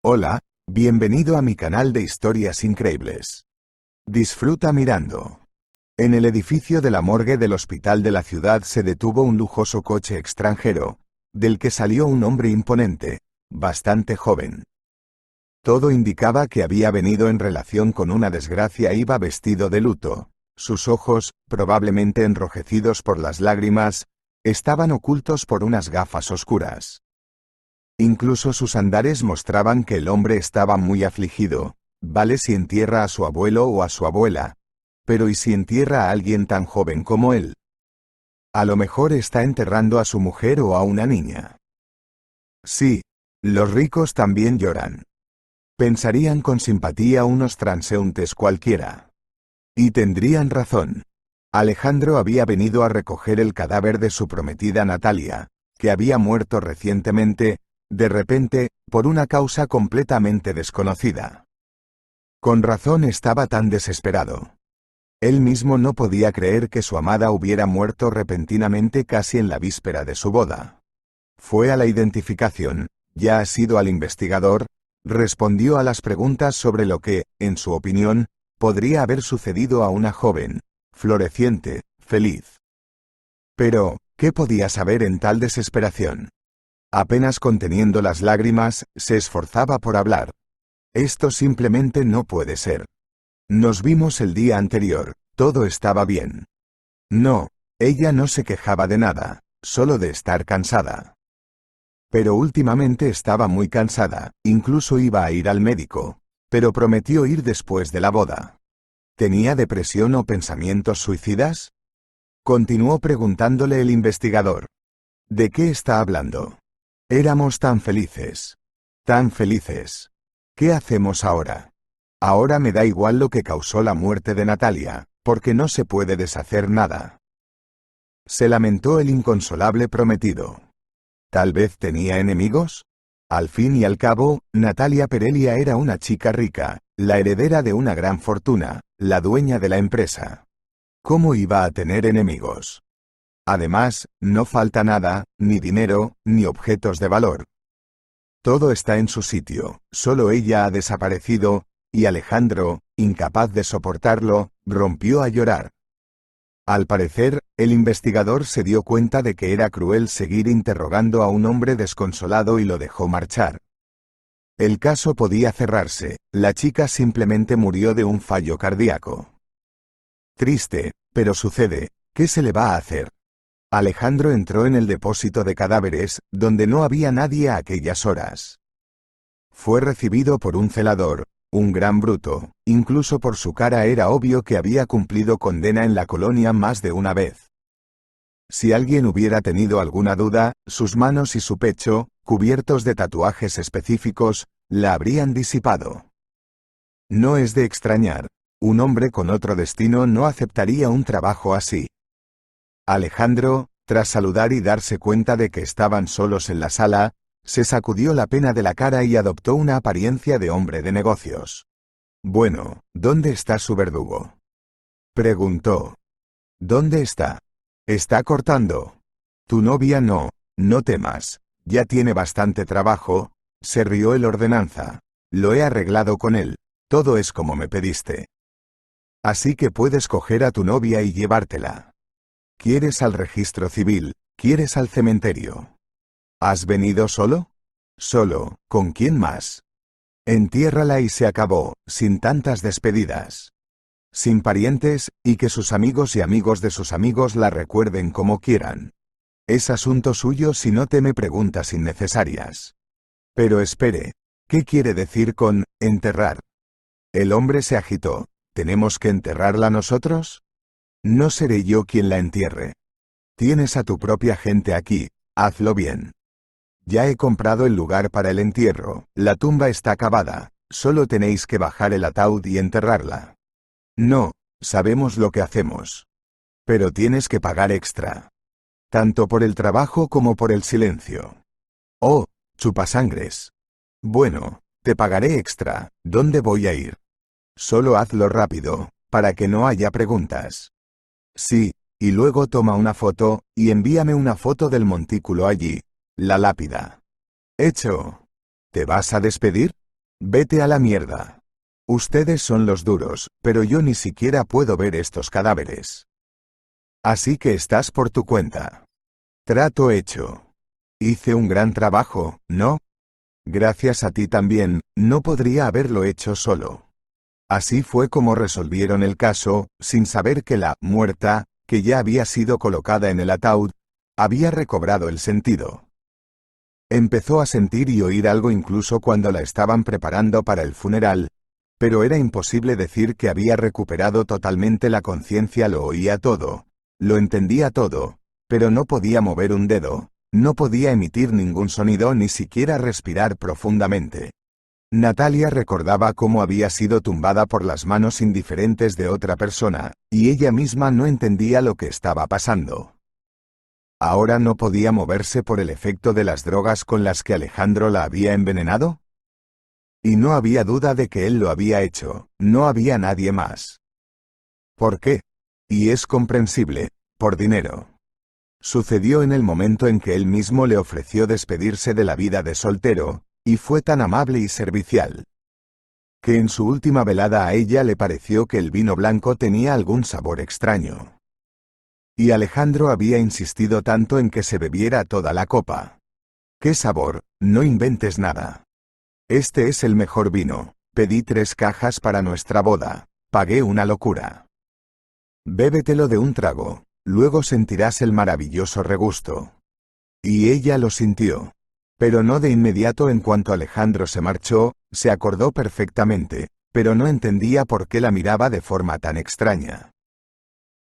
Hola, bienvenido a mi canal de historias increíbles. Disfruta mirando. En el edificio de la morgue del hospital de la ciudad se detuvo un lujoso coche extranjero, del que salió un hombre imponente, bastante joven. Todo indicaba que había venido en relación con una desgracia. Iba vestido de luto. Sus ojos, probablemente enrojecidos por las lágrimas, estaban ocultos por unas gafas oscuras. Incluso sus andares mostraban que el hombre estaba muy afligido. Vale si entierra a su abuelo o a su abuela. Pero ¿y si entierra a alguien tan joven como él? A lo mejor está enterrando a su mujer o a una niña. Sí, los ricos también lloran. Pensarían con simpatía unos transeúntes cualquiera. Y tendrían razón. Alejandro había venido a recoger el cadáver de su prometida Natalia, que había muerto recientemente, de repente, por una causa completamente desconocida. Con razón estaba tan desesperado. Él mismo no podía creer que su amada hubiera muerto repentinamente casi en la víspera de su boda. Fue a la identificación, ya ha sido al investigador, respondió a las preguntas sobre lo que, en su opinión, podría haber sucedido a una joven, floreciente, feliz. Pero, ¿qué podía saber en tal desesperación? Apenas conteniendo las lágrimas, se esforzaba por hablar. Esto simplemente no puede ser. Nos vimos el día anterior, todo estaba bien. No, ella no se quejaba de nada, solo de estar cansada. Pero últimamente estaba muy cansada, incluso iba a ir al médico, pero prometió ir después de la boda. ¿Tenía depresión o pensamientos suicidas? Continuó preguntándole el investigador. ¿De qué está hablando? Éramos tan felices. Tan felices. ¿Qué hacemos ahora? Ahora me da igual lo que causó la muerte de Natalia, porque no se puede deshacer nada. Se lamentó el inconsolable prometido. ¿Tal vez tenía enemigos? Al fin y al cabo, Natalia Perelia era una chica rica, la heredera de una gran fortuna, la dueña de la empresa. ¿Cómo iba a tener enemigos? Además, no falta nada, ni dinero, ni objetos de valor. Todo está en su sitio, solo ella ha desaparecido, y Alejandro, incapaz de soportarlo, rompió a llorar. Al parecer, el investigador se dio cuenta de que era cruel seguir interrogando a un hombre desconsolado y lo dejó marchar. El caso podía cerrarse, la chica simplemente murió de un fallo cardíaco. Triste, pero sucede, ¿qué se le va a hacer? Alejandro entró en el depósito de cadáveres, donde no había nadie a aquellas horas. Fue recibido por un celador, un gran bruto, incluso por su cara era obvio que había cumplido condena en la colonia más de una vez. Si alguien hubiera tenido alguna duda, sus manos y su pecho, cubiertos de tatuajes específicos, la habrían disipado. No es de extrañar, un hombre con otro destino no aceptaría un trabajo así. Alejandro, tras saludar y darse cuenta de que estaban solos en la sala, se sacudió la pena de la cara y adoptó una apariencia de hombre de negocios. Bueno, ¿dónde está su verdugo? Preguntó. ¿Dónde está? Está cortando. Tu novia no, no temas, ya tiene bastante trabajo, se rió el ordenanza. Lo he arreglado con él, todo es como me pediste. Así que puedes coger a tu novia y llevártela. ¿Quieres al registro civil? ¿Quieres al cementerio? ¿Has venido solo? Solo, ¿con quién más? Entiérrala y se acabó, sin tantas despedidas. Sin parientes, y que sus amigos y amigos de sus amigos la recuerden como quieran. Es asunto suyo si no teme preguntas innecesarias. Pero espere, ¿qué quiere decir con enterrar? El hombre se agitó. ¿Tenemos que enterrarla nosotros? No seré yo quien la entierre. Tienes a tu propia gente aquí, hazlo bien. Ya he comprado el lugar para el entierro, la tumba está cavada, solo tenéis que bajar el ataúd y enterrarla. No, sabemos lo que hacemos. Pero tienes que pagar extra. Tanto por el trabajo como por el silencio. Oh, chupasangres. Bueno, te pagaré extra, ¿dónde voy a ir? Solo hazlo rápido, para que no haya preguntas. Sí, y luego toma una foto, y envíame una foto del montículo allí, la lápida. Hecho. ¿Te vas a despedir? Vete a la mierda. Ustedes son los duros, pero yo ni siquiera puedo ver estos cadáveres. Así que estás por tu cuenta. Trato hecho. Hice un gran trabajo, ¿no? Gracias a ti también, no podría haberlo hecho solo. Así fue como resolvieron el caso, sin saber que la muerta, que ya había sido colocada en el ataúd, había recobrado el sentido. Empezó a sentir y oír algo incluso cuando la estaban preparando para el funeral, pero era imposible decir que había recuperado totalmente la conciencia. Lo oía todo, lo entendía todo, pero no podía mover un dedo, no podía emitir ningún sonido, ni siquiera respirar profundamente. Natalia recordaba cómo había sido tumbada por las manos indiferentes de otra persona, y ella misma no entendía lo que estaba pasando. ¿Ahora no podía moverse por el efecto de las drogas con las que Alejandro la había envenenado? Y no había duda de que él lo había hecho, no había nadie más. ¿Por qué? Y es comprensible, por dinero. Sucedió en el momento en que él mismo le ofreció despedirse de la vida de soltero, y fue tan amable y servicial, que en su última velada a ella le pareció que el vino blanco tenía algún sabor extraño. Y Alejandro había insistido tanto en que se bebiera toda la copa. ¿Qué sabor? No inventes nada. Este es el mejor vino. Pedí 3 cajas para nuestra boda. Pagué una locura. Bébetelo de un trago, luego sentirás el maravilloso regusto. Y ella lo sintió. Pero no de inmediato. En cuanto Alejandro se marchó, se acordó perfectamente, pero no entendía por qué la miraba de forma tan extraña.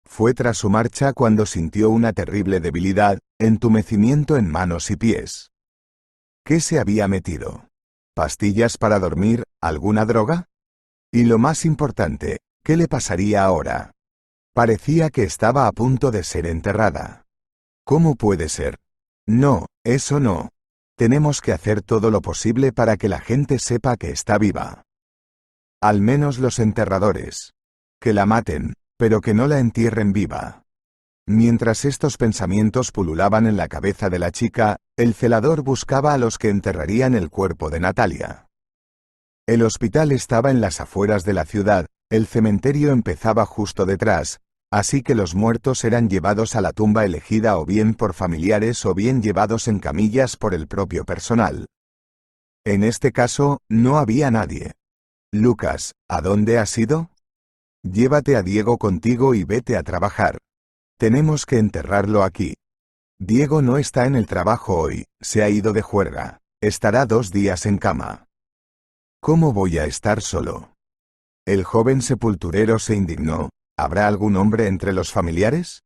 Fue tras su marcha cuando sintió una terrible debilidad, entumecimiento en manos y pies. ¿Qué se había metido? ¿Pastillas para dormir? ¿Alguna droga? Y lo más importante, ¿qué le pasaría ahora? Parecía que estaba a punto de ser enterrada. ¿Cómo puede ser? No, eso no. Tenemos que hacer todo lo posible para que la gente sepa que está viva. Al menos los enterradores. Que la maten, pero que no la entierren viva. Mientras estos pensamientos pululaban en la cabeza de la chica, el celador buscaba a los que enterrarían el cuerpo de Natalia. El hospital estaba en las afueras de la ciudad, el cementerio empezaba justo detrás, así que los muertos eran llevados a la tumba elegida o bien por familiares o bien llevados en camillas por el propio personal. En este caso, no había nadie. Lucas, ¿a dónde has ido? Llévate a Diego contigo y vete a trabajar. Tenemos que enterrarlo aquí. Diego no está en el trabajo hoy, se ha ido de juerga. Estará 2 días en cama. ¿Cómo voy a estar solo? El joven sepulturero se indignó. ¿Habrá algún hombre entre los familiares?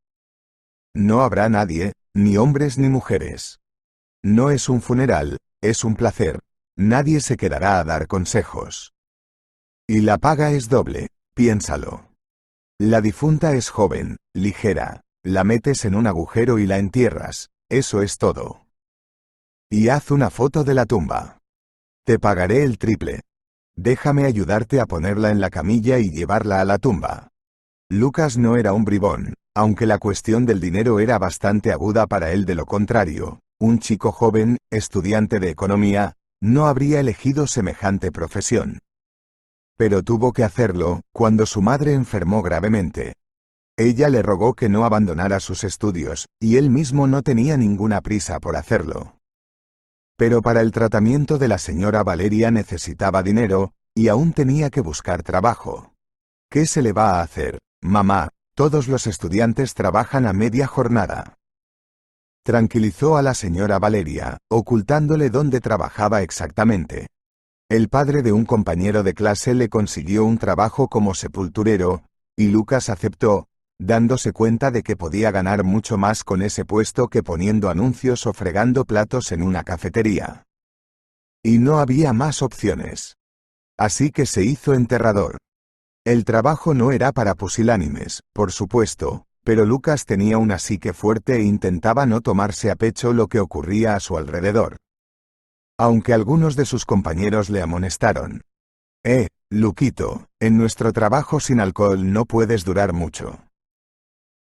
No habrá nadie, ni hombres ni mujeres. No es un funeral, es un placer. Nadie se quedará a dar consejos. Y la paga es doble, piénsalo. La difunta es joven, ligera, la metes en un agujero y la entierras, eso es todo. Y haz una foto de la tumba. Te pagaré el triple. Déjame ayudarte a ponerla en la camilla y llevarla a la tumba. Lucas no era un bribón, aunque la cuestión del dinero era bastante aguda para él. De lo contrario, un chico joven, estudiante de economía, no habría elegido semejante profesión. Pero tuvo que hacerlo, cuando su madre enfermó gravemente. Ella le rogó que no abandonara sus estudios, y él mismo no tenía ninguna prisa por hacerlo. Pero para el tratamiento de la señora Valeria necesitaba dinero, y aún tenía que buscar trabajo. ¿Qué se le va a hacer, mamá? Todos los estudiantes trabajan a media jornada. Tranquilizó a la señora Valeria, ocultándole dónde trabajaba exactamente. El padre de un compañero de clase le consiguió un trabajo como sepulturero, y Lucas aceptó, dándose cuenta de que podía ganar mucho más con ese puesto que poniendo anuncios o fregando platos en una cafetería. Y no había más opciones. Así que se hizo enterrador. El trabajo no era para pusilánimes, por supuesto, pero Lucas tenía una psique fuerte e intentaba no tomarse a pecho lo que ocurría a su alrededor. Aunque algunos de sus compañeros le amonestaron. Luquito, en nuestro trabajo sin alcohol no puedes durar mucho.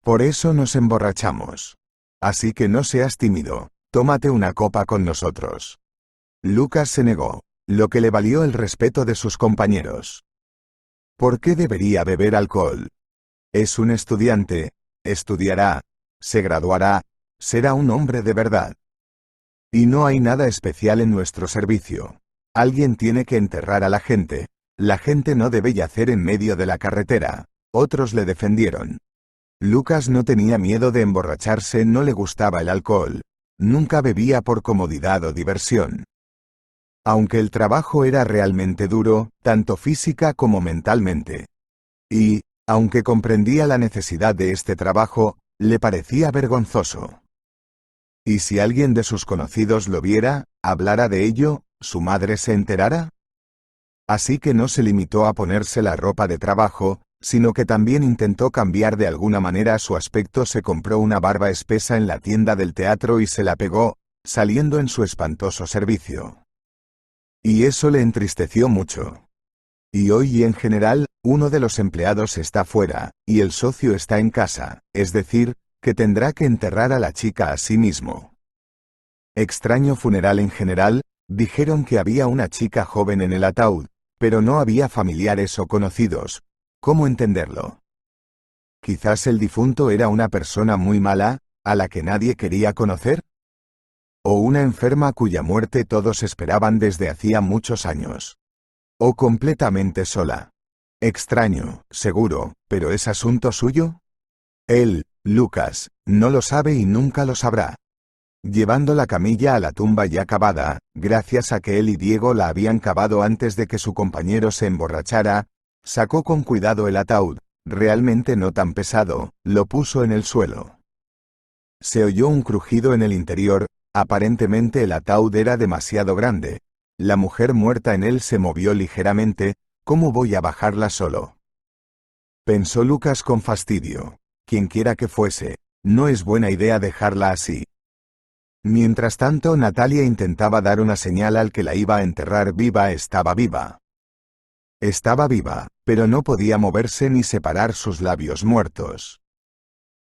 Por eso nos emborrachamos. Así que no seas tímido, tómate una copa con nosotros. Lucas se negó. lo que le valió el respeto de sus compañeros. ¿Por qué debería beber alcohol? Es un estudiante, estudiará, se graduará, será un hombre de verdad. Y no hay nada especial en nuestro servicio. Alguien tiene que enterrar a la gente no debe yacer en medio de la carretera. Otros le defendieron. Lucas no tenía miedo de emborracharse, no le gustaba el alcohol. Nunca bebía por comodidad o diversión. Aunque el trabajo era realmente duro, tanto física como mentalmente. Y, aunque comprendía la necesidad de este trabajo, le parecía vergonzoso. ¿Y si alguien de sus conocidos lo viera, hablara de ello, su madre se enterara? Así que no se limitó a ponerse la ropa de trabajo, sino que también intentó cambiar de alguna manera su aspecto. Se compró una barba espesa en la tienda del teatro y se la pegó, saliendo en su espantoso servicio. Y eso le entristeció mucho. Y hoy en general, uno de los empleados está fuera, y el socio está en casa, es decir, que tendrá que enterrar a la chica a sí mismo. Extraño funeral en general, dijeron que había una chica joven en el ataúd, pero no había familiares o conocidos. ¿Cómo entenderlo? Quizás el difunto era una persona muy mala, a la que nadie quería conocer. O una enferma cuya muerte todos esperaban desde hacía muchos años. O completamente sola. Extraño, seguro, pero ¿es asunto suyo? Él, Lucas, no lo sabe y nunca lo sabrá. Llevando la camilla a la tumba ya cavada, gracias a que él y Diego la habían cavado antes de que su compañero se emborrachara, sacó con cuidado el ataúd, realmente no tan pesado, lo puso en el suelo. Se oyó un crujido en el interior, aparentemente el ataúd era demasiado grande. La mujer muerta en él se movió ligeramente. ¿Cómo voy a bajarla solo?, pensó Lucas con fastidio. Quienquiera que fuese, no es buena idea dejarla así. Mientras tanto, Natalia intentaba dar una señal al que la iba a enterrar viva. Estaba viva. Estaba viva, pero no podía moverse ni separar sus labios muertos.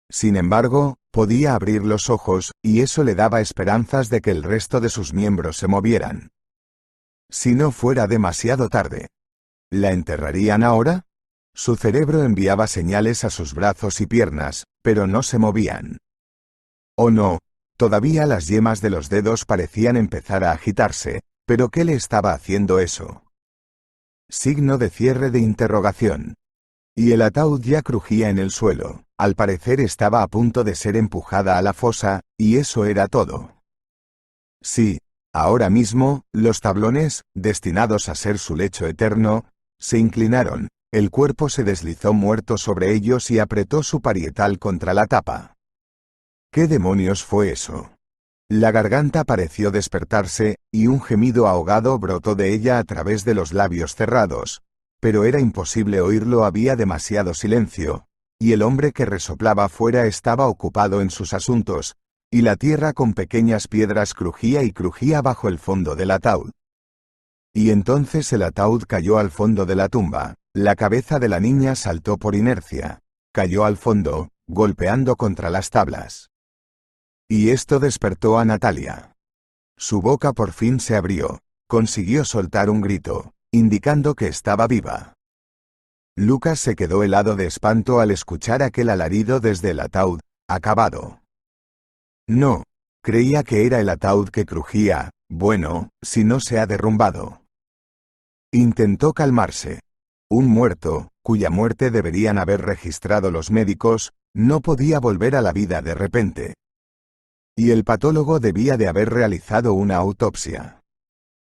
Sin embargo, podía abrir los ojos, y eso le daba esperanzas de que el resto de sus miembros se movieran. Si no fuera demasiado tarde. ¿La enterrarían ahora? Su cerebro enviaba señales a sus brazos y piernas, pero no se movían. Oh no. Todavía las yemas de los dedos parecían empezar a agitarse, pero ¿qué le estaba haciendo eso? Signo de cierre de interrogación. Y el ataúd ya crujía en el suelo, al parecer estaba a punto de ser empujada a la fosa, y eso era todo. Sí, ahora mismo, los tablones, destinados a ser su lecho eterno, se inclinaron, el cuerpo se deslizó muerto sobre ellos y apretó su parietal contra la tapa. ¿Qué demonios fue eso? La garganta pareció despertarse, y un gemido ahogado brotó de ella a través de los labios cerrados, pero era imposible oírlo, había demasiado silencio, y el hombre que resoplaba fuera estaba ocupado en sus asuntos, y la tierra con pequeñas piedras crujía y crujía bajo el fondo del ataúd. Y entonces el ataúd cayó al fondo de la tumba, la cabeza de la niña saltó por inercia, cayó al fondo, golpeando contra las tablas. Y esto despertó a Natalia. Su boca por fin se abrió, consiguió soltar un grito, indicando que estaba viva. Lucas se quedó helado de espanto al escuchar aquel alarido desde el ataúd, acabado. No, creía que era el ataúd que crujía, bueno, si no se ha derrumbado. Intentó calmarse. Un muerto, cuya muerte deberían haber registrado los médicos, no podía volver a la vida de repente. Y el patólogo debía de haber realizado una autopsia.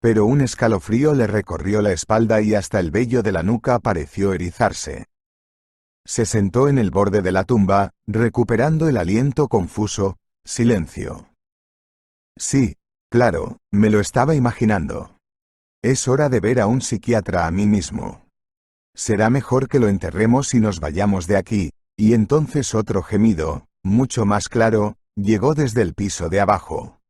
Pero un escalofrío le recorrió la espalda y hasta el vello de la nuca pareció erizarse. Se sentó en el borde de la tumba, recuperando el aliento confuso. Silencio. Sí, claro, me lo estaba imaginando. Es hora de ver a un psiquiatra a mí mismo. Será mejor que lo enterremos y nos vayamos de aquí. Y entonces otro gemido, mucho más claro, llegó desde el piso de abajo.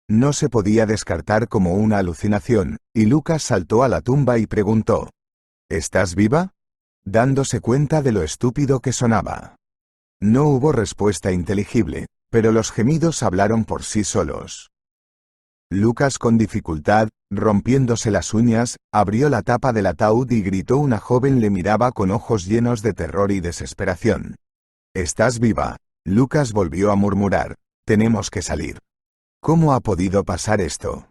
No se podía descartar como una alucinación, y Lucas saltó a la tumba y preguntó: ¿Estás viva?, dándose cuenta de lo estúpido que sonaba. No hubo respuesta inteligible, pero los gemidos hablaron por sí solos. Lucas, con dificultad, rompiéndose las uñas, abrió la tapa del ataúd y gritó. Una joven le miraba con ojos llenos de terror y desesperación. «¿Estás viva?». Lucas volvió a murmurar. «Tenemos que salir». «¿Cómo ha podido pasar esto?».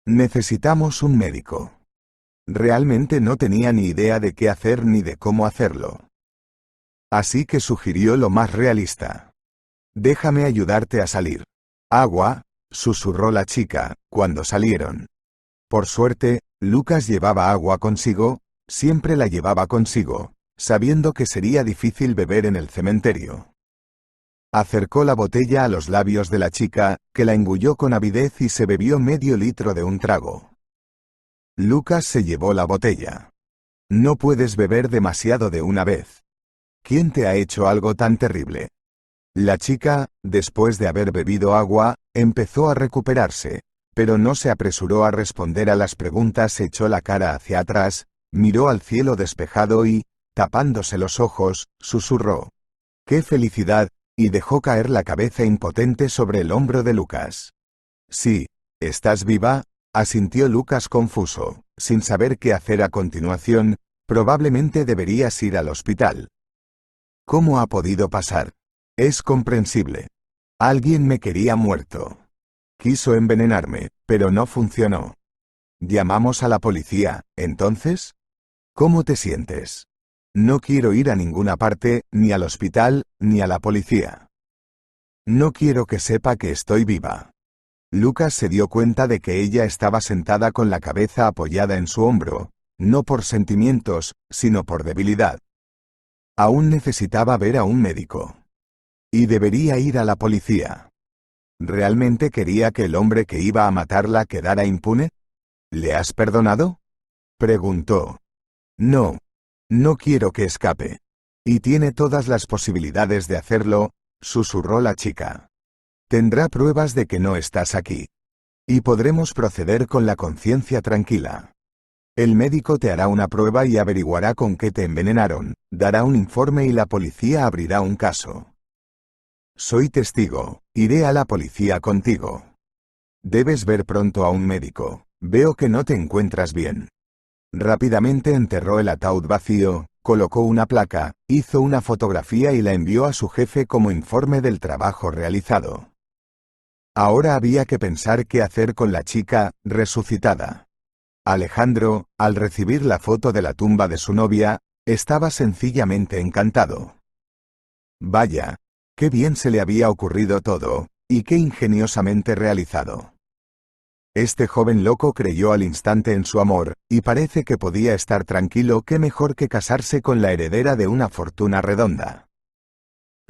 «Necesitamos un médico». Realmente no tenía ni idea de qué hacer ni de cómo hacerlo. Así que sugirió lo más realista. «Déjame ayudarte a salir». «Agua», susurró la chica, cuando salieron. Por suerte, Lucas llevaba agua consigo, siempre la llevaba consigo, sabiendo que sería difícil beber en el cementerio. Acercó la botella a los labios de la chica, que la engulló con avidez y se bebió medio litro de un trago. Lucas se llevó la botella. «No puedes beber demasiado de una vez. ¿Quién te ha hecho algo tan terrible?». La chica, después de haber bebido agua, empezó a recuperarse, pero no se apresuró a responder a las preguntas. Echó la cara hacia atrás, miró al cielo despejado y, tapándose los ojos, susurró: «¡Qué felicidad!», y dejó caer la cabeza impotente sobre el hombro de Lucas. «Sí, estás viva», asintió Lucas confuso, sin saber qué hacer a continuación. «Probablemente deberías ir al hospital». «¿Cómo ha podido pasar?». «Es comprensible. Alguien me quería muerto. Quiso envenenarme, pero no funcionó». «Llamamos a la policía, entonces». «¿Cómo te sientes?». «No quiero ir a ninguna parte, ni al hospital, ni a la policía. No quiero que sepa que estoy viva». Lucas se dio cuenta de que ella estaba sentada con la cabeza apoyada en su hombro, no por sentimientos, sino por debilidad. Aún necesitaba ver a un médico. Y debería ir a la policía. ¿Realmente quería que el hombre que iba a matarla quedara impune? «¿Le has perdonado?», preguntó. «No. No quiero que escape. Y tiene todas las posibilidades de hacerlo», susurró la chica. «Tendrá pruebas de que no estás aquí. Y podremos proceder con la conciencia tranquila. El médico te hará una prueba y averiguará con qué te envenenaron, dará un informe y la policía abrirá un caso. Soy testigo, iré a la policía contigo. Debes ver pronto a un médico, veo que no te encuentras bien». Rápidamente enterró el ataúd vacío, colocó una placa, hizo una fotografía y la envió a su jefe como informe del trabajo realizado. Ahora había que pensar qué hacer con la chica resucitada. Alejandro, al recibir la foto de la tumba de su novia, estaba sencillamente encantado. Vaya, qué bien se le había ocurrido todo, y qué ingeniosamente realizado. Este joven loco creyó al instante en su amor, y parece que podía estar tranquilo. Qué mejor que casarse con la heredera de una fortuna redonda.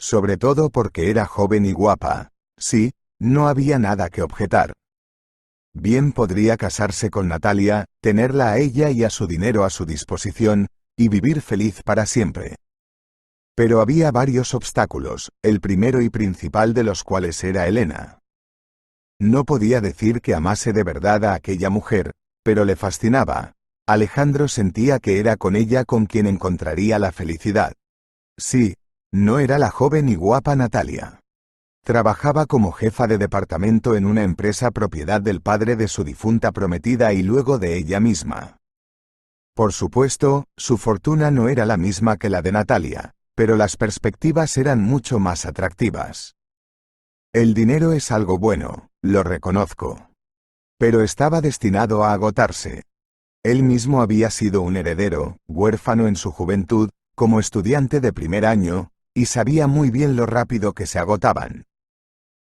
Sobre todo porque era joven y guapa. Sí, no había nada que objetar. Bien podría casarse con Natalia, tenerla a ella y a su dinero a su disposición, y vivir feliz para siempre. Pero había varios obstáculos, el primero y principal de los cuales era Elena. No podía decir que amase de verdad a aquella mujer, pero le fascinaba. Alejandro sentía que era con ella con quien encontraría la felicidad. Sí, no era la joven y guapa Natalia. Trabajaba como jefa de departamento en una empresa propiedad del padre de su difunta prometida y luego de ella misma. Por supuesto, su fortuna no era la misma que la de Natalia, pero las perspectivas eran mucho más atractivas. El dinero es algo bueno, lo reconozco. Pero estaba destinado a agotarse. Él mismo había sido un heredero, huérfano en su juventud, como estudiante de primer año, y sabía muy bien lo rápido que se agotaban.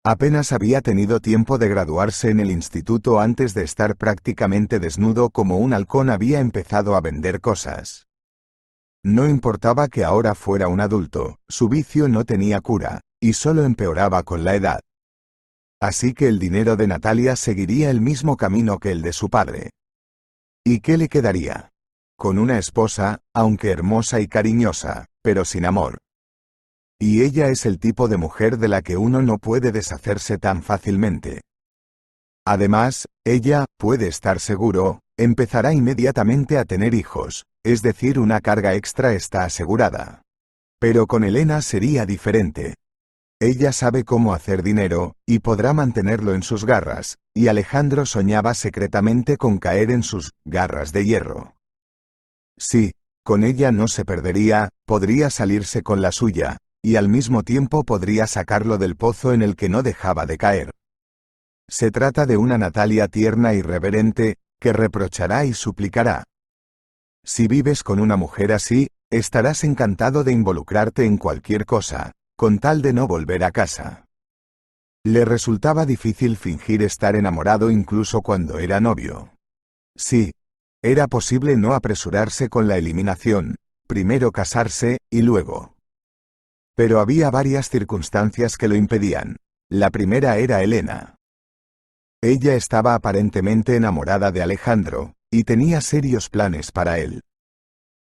Apenas había tenido tiempo de graduarse en el instituto antes de estar prácticamente desnudo como un halcón. Había empezado a vender cosas. No importaba que ahora fuera un adulto, su vicio no tenía cura, y solo empeoraba con la edad. Así que el dinero de Natalia seguiría el mismo camino que el de su padre. ¿Y qué le quedaría? Con una esposa, aunque hermosa y cariñosa, pero sin amor. Y ella es el tipo de mujer de la que uno no puede deshacerse tan fácilmente. Además, ella, puede estar seguro, empezará inmediatamente a tener hijos, es decir, una carga extra está asegurada. Pero con Elena sería diferente. Ella sabe cómo hacer dinero, y podrá mantenerlo en sus garras, y Alejandro soñaba secretamente con caer en sus garras de hierro. Sí, con ella no se perdería, podría salirse con la suya, y al mismo tiempo podría sacarlo del pozo en el que no dejaba de caer. Se trata de una Natalia tierna y reverente, que reprochará y suplicará. Si vives con una mujer así, estarás encantado de involucrarte en cualquier cosa, con tal de no volver a casa. Le resultaba difícil fingir estar enamorado incluso cuando era novio. Sí, era posible no apresurarse con la eliminación, primero casarse, y luego. Pero había varias circunstancias que lo impedían. La primera era Elena. Ella estaba aparentemente enamorada de Alejandro, y tenía serios planes para él.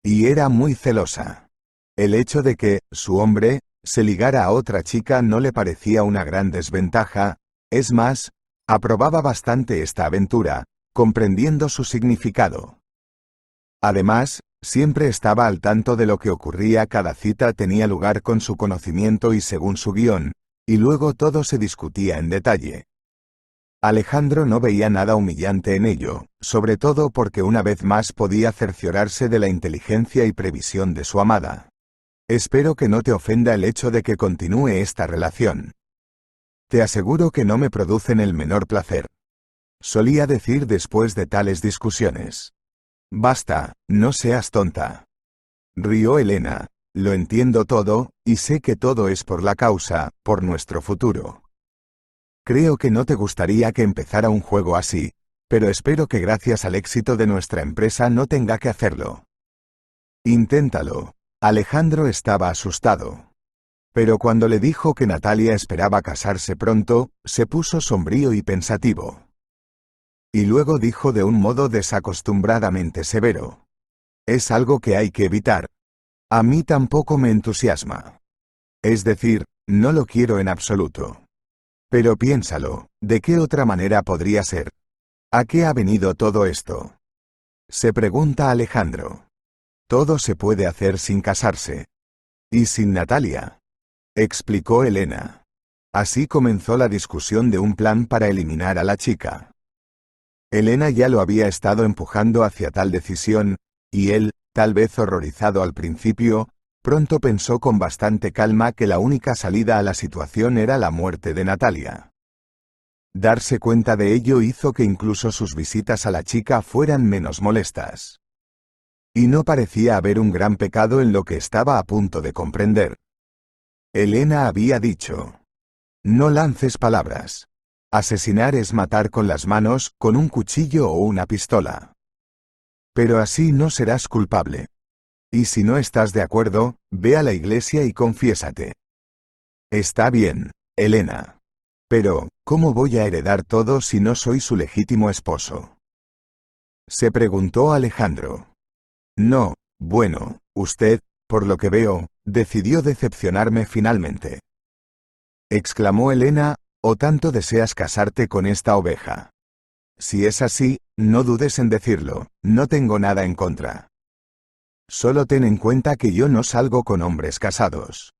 Y era muy celosa. El hecho de que, su hombre, se ligara a otra chica no le parecía una gran desventaja, es más, aprobaba bastante esta aventura, comprendiendo su significado. Además, siempre estaba al tanto de lo que ocurría, cada cita tenía lugar con su conocimiento y según su guión, y luego todo se discutía en detalle. Alejandro no veía nada humillante en ello, sobre todo porque una vez más podía cerciorarse de la inteligencia y previsión de su amada. Espero que no te ofenda el hecho de que continúe esta relación. Te aseguro que no me producen el menor placer. Solía decir después de tales discusiones. Basta, no seas tonta. Rió Elena. Lo entiendo todo, y sé que todo es por la causa, por nuestro futuro. Creo que no te gustaría que empezara un juego así, pero espero que gracias al éxito de nuestra empresa no tenga que hacerlo. Inténtalo. Alejandro estaba asustado. Pero cuando le dijo que Natalia esperaba casarse pronto, se puso sombrío y pensativo. Y luego dijo de un modo desacostumbradamente severo. Es algo que hay que evitar. A mí tampoco me entusiasma. Es decir, no lo quiero en absoluto. Pero piénsalo, ¿de qué otra manera podría ser? ¿A qué ha venido todo esto? Se pregunta Alejandro. Todo se puede hacer sin casarse. ¿Y sin Natalia? Explicó Elena. Así comenzó la discusión de un plan para eliminar a la chica. Elena ya lo había estado empujando hacia tal decisión, y él, tal vez horrorizado al principio, pronto pensó con bastante calma que la única salida a la situación era la muerte de Natalia. Darse cuenta de ello hizo que incluso sus visitas a la chica fueran menos molestas. Y no parecía haber un gran pecado en lo que estaba a punto de comprender. Elena había dicho: no lances palabras. Asesinar es matar con las manos, con un cuchillo o una pistola. Pero así no serás culpable. Y si no estás de acuerdo, ve a la iglesia y confiésate. Está bien, Elena. Pero, ¿cómo voy a heredar todo si no soy su legítimo esposo? Se preguntó Alejandro. No, bueno, usted, por lo que veo, decidió decepcionarme finalmente. Exclamó Elena, ¿o tanto deseas casarte con esta oveja? Si es así, no dudes en decirlo, no tengo nada en contra. Solo ten en cuenta que yo no salgo con hombres casados.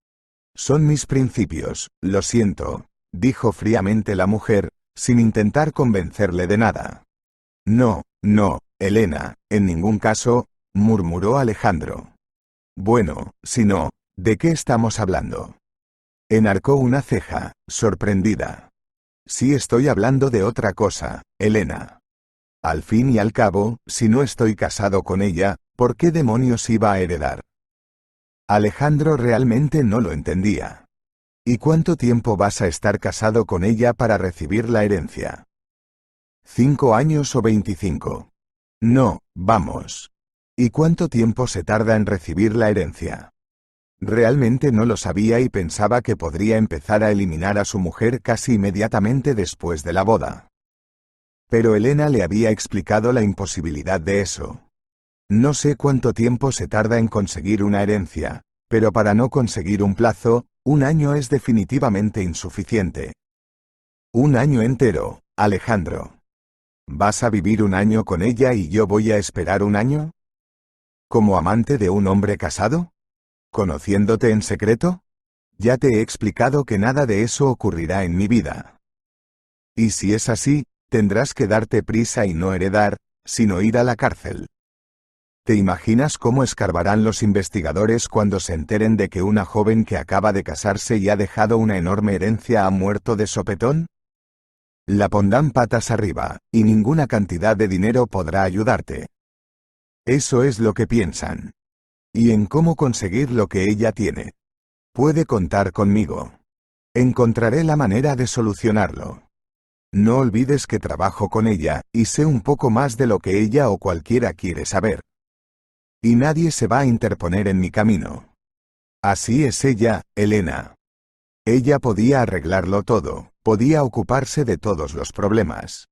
Son mis principios, lo siento, dijo fríamente la mujer, sin intentar convencerle de nada. No, no, Elena, en ningún caso, murmuró Alejandro. Bueno, si no, ¿de qué estamos hablando? Enarcó una ceja, sorprendida. Sí, estoy hablando de otra cosa, Elena. Al fin y al cabo, si no estoy casado con ella, ¿por qué demonios iba a heredar? Alejandro realmente no lo entendía. ¿Y cuánto tiempo vas a estar casado con ella para recibir la herencia? ¿5 años o 25? No, vamos. ¿Y cuánto tiempo se tarda en recibir la herencia? Realmente no lo sabía y pensaba que podría empezar a eliminar a su mujer casi inmediatamente después de la boda. Pero Elena le había explicado la imposibilidad de eso. No sé cuánto tiempo se tarda en conseguir una herencia, pero para no conseguir un plazo, 1 año es definitivamente insuficiente. 1 año entero, Alejandro. ¿Vas a vivir 1 año con ella y yo voy a esperar 1 año? ¿Como amante de un hombre casado? ¿Conociéndote en secreto? Ya te he explicado que nada de eso ocurrirá en mi vida. Y si es así, tendrás que darte prisa y no heredar, sino ir a la cárcel. ¿Te imaginas cómo escarbarán los investigadores cuando se enteren de que una joven que acaba de casarse y ha dejado una enorme herencia ha muerto de sopetón? La pondrán patas arriba, y ninguna cantidad de dinero podrá ayudarte. Eso es lo que piensan. Y en cómo conseguir lo que ella tiene. Puede contar conmigo. Encontraré la manera de solucionarlo. No olvides que trabajo con ella, y sé un poco más de lo que ella o cualquiera quiere saber. Y nadie se va a interponer en mi camino. Así es ella, Elena. Ella podía arreglarlo todo, podía ocuparse de todos los problemas.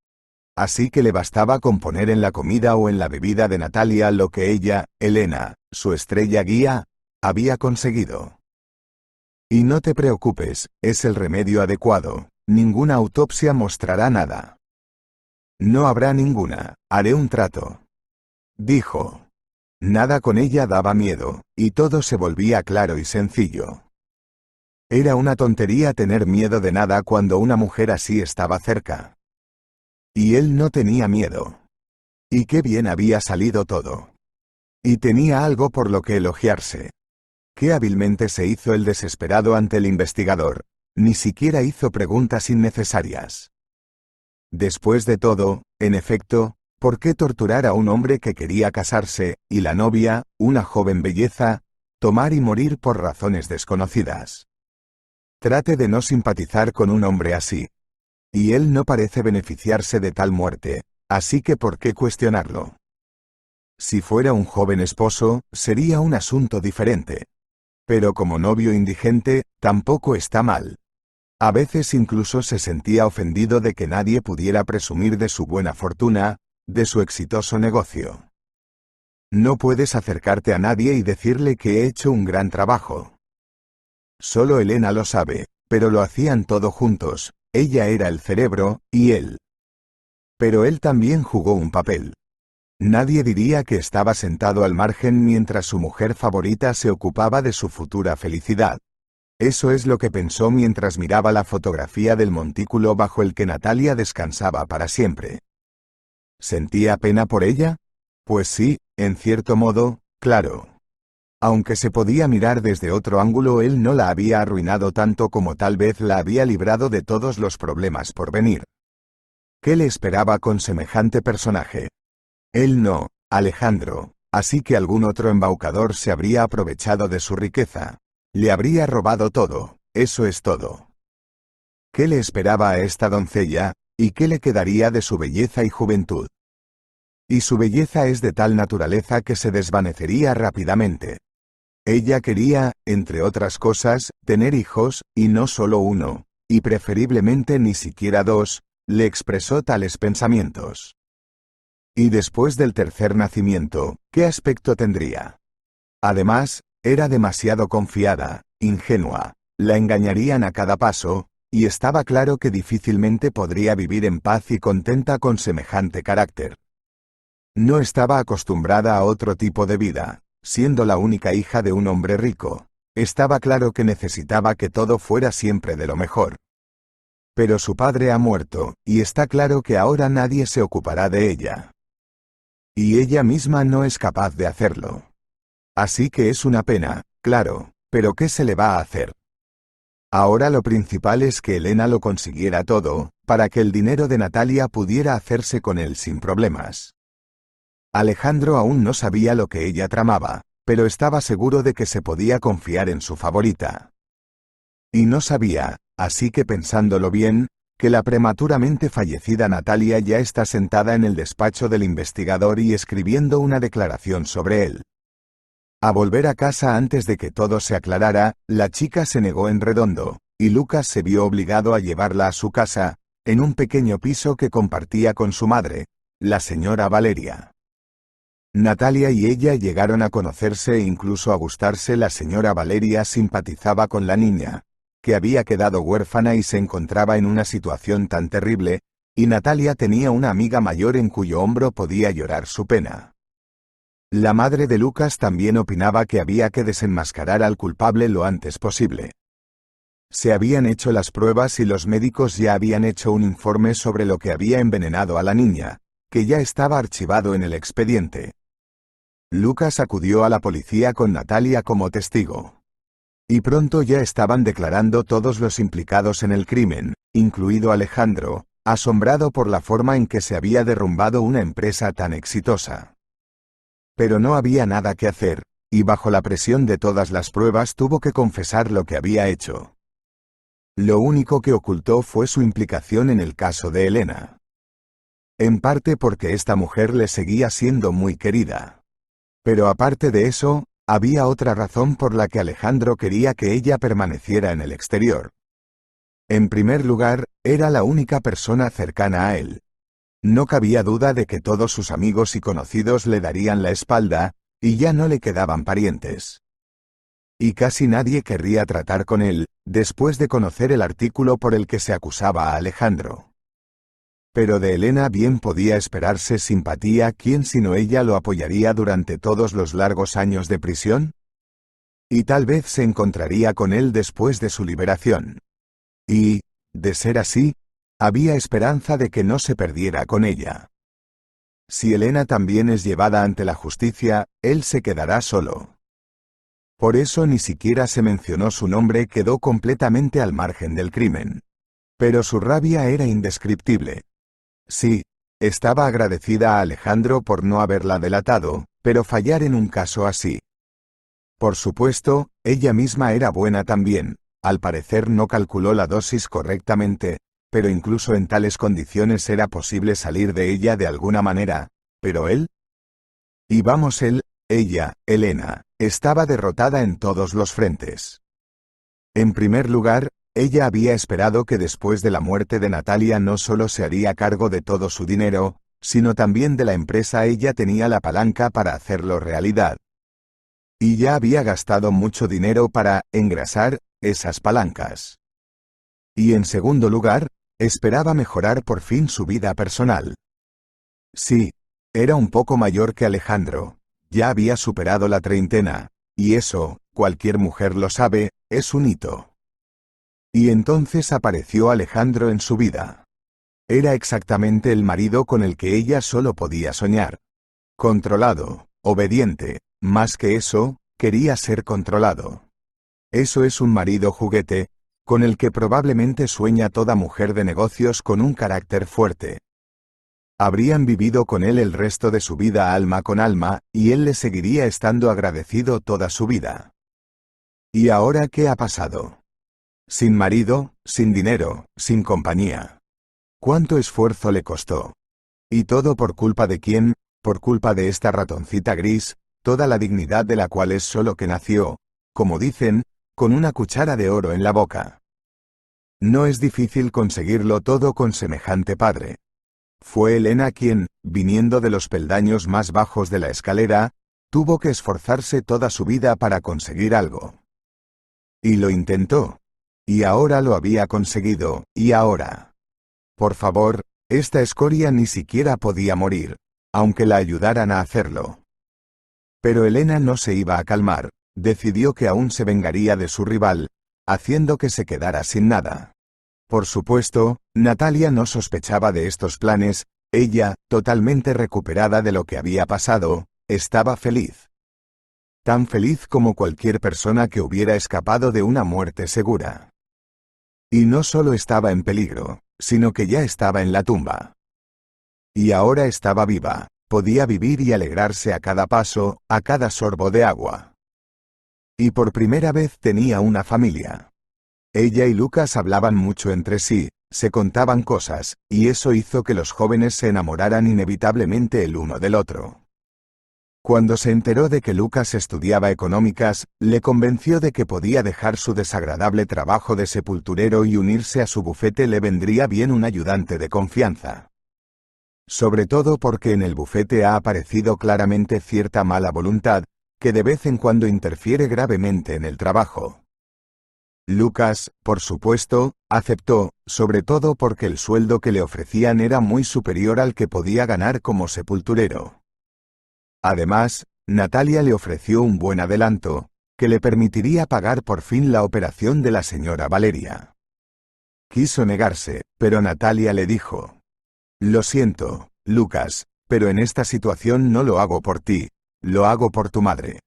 Así que le bastaba con poner en la comida o en la bebida de Natalia lo que ella, Elena, su estrella guía, había conseguido. Y no te preocupes, es el remedio adecuado, ninguna autopsia mostrará nada. No habrá ninguna, haré un trato. Dijo. Nada con ella daba miedo, y todo se volvía claro y sencillo. Era una tontería tener miedo de nada cuando una mujer así estaba cerca. Y él no tenía miedo. Y qué bien había salido todo. Y tenía algo por lo que elogiarse. Qué hábilmente se hizo el desesperado ante el investigador, ni siquiera hizo preguntas innecesarias. Después de todo, en efecto, ¿por qué torturar a un hombre que quería casarse, y la novia, una joven belleza, tomar y morir por razones desconocidas? Trate de no simpatizar con un hombre así. Y él no parece beneficiarse de tal muerte, así que ¿por qué cuestionarlo? Si fuera un joven esposo, sería un asunto diferente. Pero como novio indigente, tampoco está mal. A veces incluso se sentía ofendido de que nadie pudiera presumir de su buena fortuna, de su exitoso negocio. No puedes acercarte a nadie y decirle que he hecho un gran trabajo. Solo Elena lo sabe, pero lo hacían todo juntos, ella era el cerebro, y él. Pero él también jugó un papel. Nadie diría que estaba sentado al margen mientras su mujer favorita se ocupaba de su futura felicidad. Eso es lo que pensó mientras miraba la fotografía del montículo bajo el que Natalia descansaba para siempre. ¿Sentía pena por ella? Pues sí, en cierto modo, claro. Aunque se podía mirar desde otro ángulo, él no la había arruinado tanto como tal vez la había librado de todos los problemas por venir. ¿Qué le esperaba con semejante personaje? Él no, Alejandro, así que algún otro embaucador se habría aprovechado de su riqueza. Le habría robado todo, eso es todo. ¿Qué le esperaba a esta doncella, y qué le quedaría de su belleza y juventud? Y su belleza es de tal naturaleza que se desvanecería rápidamente. Ella quería, entre otras cosas, tener hijos, y no solo uno, y preferiblemente ni siquiera dos, le expresó tales pensamientos. Y después del tercer nacimiento, ¿qué aspecto tendría? Además, era demasiado confiada, ingenua, la engañarían a cada paso, y estaba claro que difícilmente podría vivir en paz y contenta con semejante carácter. No estaba acostumbrada a otro tipo de vida, siendo la única hija de un hombre rico. Estaba claro que necesitaba que todo fuera siempre de lo mejor. Pero su padre ha muerto, y está claro que ahora nadie se ocupará de ella. Y ella misma no es capaz de hacerlo. Así que es una pena, claro, pero ¿qué se le va a hacer? Ahora lo principal es que Elena lo consiguiera todo, para que el dinero de Natalia pudiera hacerse con él sin problemas. Alejandro aún no sabía lo que ella tramaba, pero estaba seguro de que se podía confiar en su favorita. Y no sabía, así que pensándolo bien, que la prematuramente fallecida Natalia ya está sentada en el despacho del investigador y escribiendo una declaración sobre él. A volver a casa antes de que todo se aclarara, la chica se negó en redondo, y Lucas se vio obligado a llevarla a su casa, en un pequeño piso que compartía con su madre, la señora Valeria. Natalia y ella llegaron a conocerse e incluso a gustarse. La señora Valeria simpatizaba con la niña, que había quedado huérfana y se encontraba en una situación tan terrible, y Natalia tenía una amiga mayor en cuyo hombro podía llorar su pena. La madre de Lucas también opinaba que había que desenmascarar al culpable lo antes posible. Se habían hecho las pruebas y los médicos ya habían hecho un informe sobre lo que había envenenado a la niña, que ya estaba archivado en el expediente. Lucas acudió a la policía con Natalia como testigo. Y pronto ya estaban declarando todos los implicados en el crimen, incluido Alejandro, asombrado por la forma en que se había derrumbado una empresa tan exitosa. Pero no había nada que hacer, y bajo la presión de todas las pruebas tuvo que confesar lo que había hecho. Lo único que ocultó fue su implicación en el caso de Elena. En parte porque esta mujer le seguía siendo muy querida. Pero aparte de eso, había otra razón por la que Alejandro quería que ella permaneciera en el exterior. En primer lugar, era la única persona cercana a él. No cabía duda de que todos sus amigos y conocidos le darían la espalda, y ya no le quedaban parientes. Y casi nadie querría tratar con él, después de conocer el artículo por el que se acusaba a Alejandro. Pero de Elena bien podía esperarse simpatía. ¿Quién sino ella lo apoyaría durante todos los largos años de prisión? Y tal vez se encontraría con él después de su liberación. Y, de ser así, había esperanza de que no se perdiera con ella. Si Elena también es llevada ante la justicia, él se quedará solo. Por eso ni siquiera se mencionó su nombre, quedó completamente al margen del crimen. Pero su rabia era indescriptible. Sí, estaba agradecida a Alejandro por no haberla delatado, pero fallar en un caso así. Por supuesto, ella misma era buena también, al parecer no calculó la dosis correctamente, pero incluso en tales condiciones era posible salir de ella de alguna manera, pero él... Y vamos ella, Elena, estaba derrotada en todos los frentes. En primer lugar, ella había esperado que después de la muerte de Natalia no solo se haría cargo de todo su dinero, sino también de la empresa. Ella tenía la palanca para hacerlo realidad. Y ya había gastado mucho dinero para engrasar esas palancas. Y en segundo lugar, esperaba mejorar por fin su vida personal. Sí, era un poco mayor que Alejandro. Ya había superado la treintena, y eso, cualquier mujer lo sabe, es un hito. Y entonces apareció Alejandro en su vida. Era exactamente el marido con el que ella solo podía soñar. Controlado, obediente, más que eso, quería ser controlado. Eso es un marido juguete, con el que probablemente sueña toda mujer de negocios con un carácter fuerte. Habrían vivido con él el resto de su vida alma con alma, y él le seguiría estando agradecido toda su vida. ¿Y ahora qué ha pasado? Sin marido, sin dinero, sin compañía. ¿Cuánto esfuerzo le costó? ¿Y todo por culpa de quién? Por culpa de esta ratoncita gris, toda la dignidad de la cual es solo que nació, como dicen, con una cuchara de oro en la boca. No es difícil conseguirlo todo con semejante padre. Fue Elena quien, viniendo de los peldaños más bajos de la escalera, tuvo que esforzarse toda su vida para conseguir algo. Y lo intentó. Y ahora lo había conseguido, y ahora. Por favor, esta escoria ni siquiera podía morir, aunque la ayudaran a hacerlo. Pero Elena no se iba a calmar, decidió que aún se vengaría de su rival, haciendo que se quedara sin nada. Por supuesto, Natalia no sospechaba de estos planes. Ella, totalmente recuperada de lo que había pasado, estaba feliz. Tan feliz como cualquier persona que hubiera escapado de una muerte segura. Y no solo estaba en peligro, sino que ya estaba en la tumba. Y ahora estaba viva, podía vivir y alegrarse a cada paso, a cada sorbo de agua. Y por primera vez tenía una familia. Ella y Lucas hablaban mucho entre sí, se contaban cosas, y eso hizo que los jóvenes se enamoraran inevitablemente el uno del otro. Cuando se enteró de que Lucas estudiaba económicas, le convenció de que podía dejar su desagradable trabajo de sepulturero y unirse a su bufete. Le vendría bien un ayudante de confianza. Sobre todo porque en el bufete ha aparecido claramente cierta mala voluntad, que de vez en cuando interfiere gravemente en el trabajo. Lucas, por supuesto, aceptó, sobre todo porque el sueldo que le ofrecían era muy superior al que podía ganar como sepulturero. Además, Natalia le ofreció un buen adelanto, que le permitiría pagar por fin la operación de la señora Valeria. Quiso negarse, pero Natalia le dijo: «Lo siento, Lucas, pero en esta situación no lo hago por ti, lo hago por tu madre.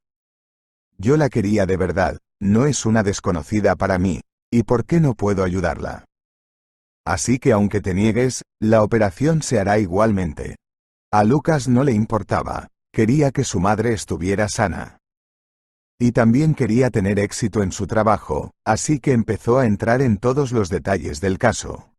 Yo la quería de verdad, no es una desconocida para mí, ¿y por qué no puedo ayudarla? Así que aunque te niegues, la operación se hará igualmente». A Lucas no le importaba, quería que su madre estuviera sana. Y también quería tener éxito en su trabajo, así que empezó a entrar en todos los detalles del caso.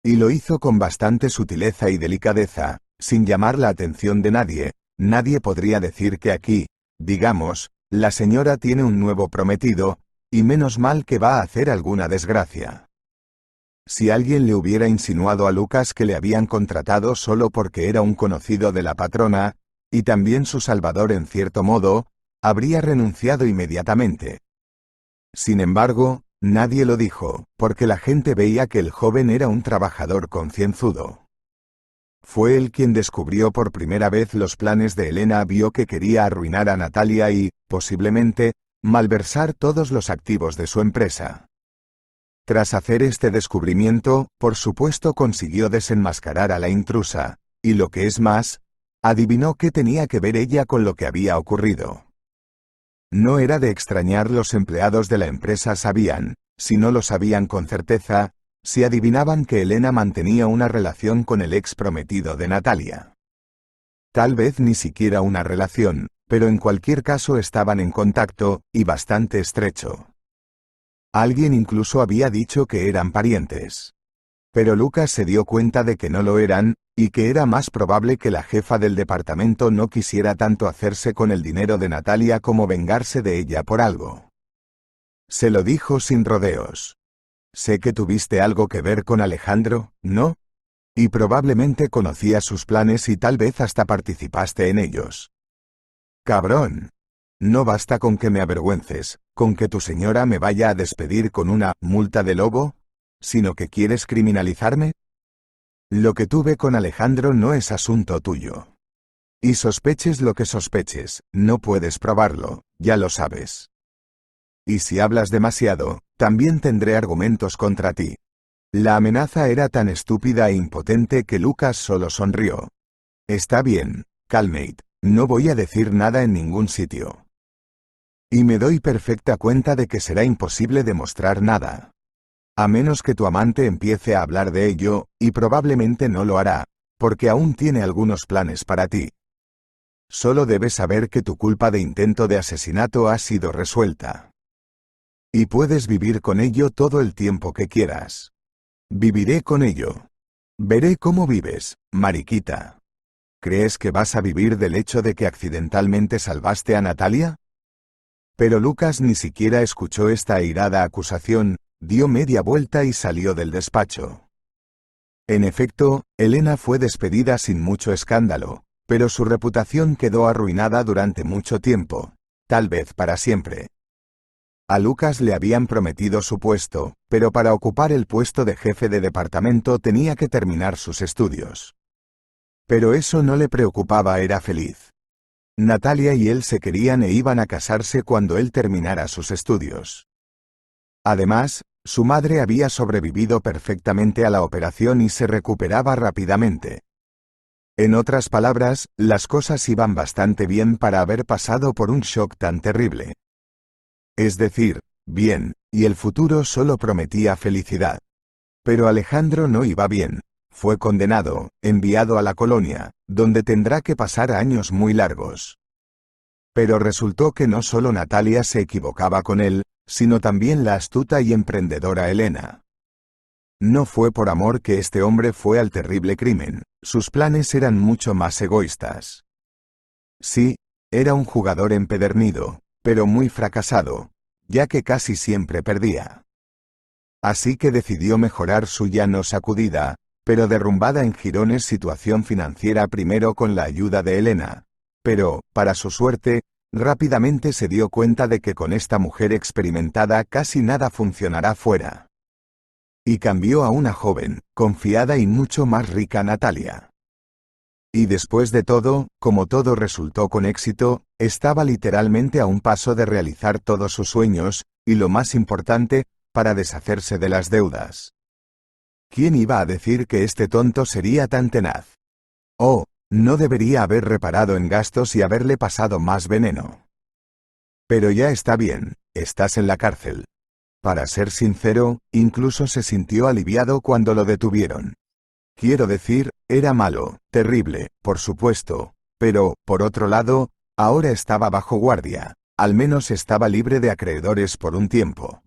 Y lo hizo con bastante sutileza y delicadeza, sin llamar la atención de nadie. Nadie podría decir que aquí, digamos, la señora tiene un nuevo prometido, y menos mal que va a hacer alguna desgracia. Si alguien le hubiera insinuado a Lucas que le habían contratado solo porque era un conocido de la patrona, y también su salvador en cierto modo, habría renunciado inmediatamente. Sin embargo, nadie lo dijo, porque la gente veía que el joven era un trabajador concienzudo. Fue él quien descubrió por primera vez los planes de Elena, vio que quería arruinar a Natalia y, posiblemente, malversar todos los activos de su empresa. Tras hacer este descubrimiento, por supuesto consiguió desenmascarar a la intrusa, y lo que es más, adivinó qué tenía que ver ella con lo que había ocurrido. No era de extrañar, los empleados de la empresa sabían, si no lo sabían con certeza, si adivinaban que Elena mantenía una relación con el ex prometido de Natalia. Tal vez ni siquiera una relación, pero en cualquier caso estaban en contacto, y bastante estrecho. Alguien incluso había dicho que eran parientes. Pero Lucas se dio cuenta de que no lo eran, y que era más probable que la jefa del departamento no quisiera tanto hacerse con el dinero de Natalia como vengarse de ella por algo. Se lo dijo sin rodeos. «Sé que tuviste algo que ver con Alejandro, ¿no? Y probablemente conocías sus planes y tal vez hasta participaste en ellos. Cabrón. No basta con que me avergüences, con que tu señora me vaya a despedir con una multa de lobo, sino que quieres criminalizarme. Lo que tuve con Alejandro no es asunto tuyo. Y sospeches lo que sospeches, no puedes probarlo, ya lo sabes. Y si hablas demasiado, también tendré argumentos contra ti». La amenaza era tan estúpida e impotente que Lucas solo sonrió. «Está bien, Calmate, no voy a decir nada en ningún sitio. Y me doy perfecta cuenta de que será imposible demostrar nada. A menos que tu amante empiece a hablar de ello, y probablemente no lo hará, porque aún tiene algunos planes para ti. Solo debes saber que tu culpa de intento de asesinato ha sido resuelta. Y puedes vivir con ello todo el tiempo que quieras. Viviré con ello. Veré cómo vives, mariquita. ¿Crees que vas a vivir del hecho de que accidentalmente salvaste a Natalia?» Pero Lucas ni siquiera escuchó esta airada acusación, dio media vuelta y salió del despacho. En efecto, Elena fue despedida sin mucho escándalo, pero su reputación quedó arruinada durante mucho tiempo, tal vez para siempre. A Lucas le habían prometido su puesto, pero para ocupar el puesto de jefe de departamento tenía que terminar sus estudios. Pero eso no le preocupaba, era feliz. Natalia y él se querían e iban a casarse cuando él terminara sus estudios. Además, su madre había sobrevivido perfectamente a la operación y se recuperaba rápidamente. En otras palabras, las cosas iban bastante bien para haber pasado por un shock tan terrible. Es decir, bien, y el futuro solo prometía felicidad. Pero Alejandro no iba bien. Fue condenado, enviado a la colonia, donde tendrá que pasar años muy largos. Pero resultó que no solo Natalia se equivocaba con él, sino también la astuta y emprendedora Elena. No fue por amor que este hombre fue al terrible crimen, sus planes eran mucho más egoístas. Sí, era un jugador empedernido, pero muy fracasado, ya que casi siempre perdía. Así que decidió mejorar su ya no sacudida, pero derrumbada en jirones situación financiera, primero con la ayuda de Elena. Pero, para su suerte, rápidamente se dio cuenta de que con esta mujer experimentada casi nada funcionará fuera. Y cambió a una joven, confiada y mucho más rica Natalia. Y después de todo, como todo resultó con éxito, estaba literalmente a un paso de realizar todos sus sueños, y lo más importante, para deshacerse de las deudas. ¿Quién iba a decir que este tonto sería tan tenaz? Oh, no debería haber reparado en gastos y haberle pasado más veneno. Pero ya está bien, estás en la cárcel. Para ser sincero, incluso se sintió aliviado cuando lo detuvieron. Quiero decir, era malo, terrible, por supuesto, pero, por otro lado, ahora estaba bajo guardia, al menos estaba libre de acreedores por un tiempo.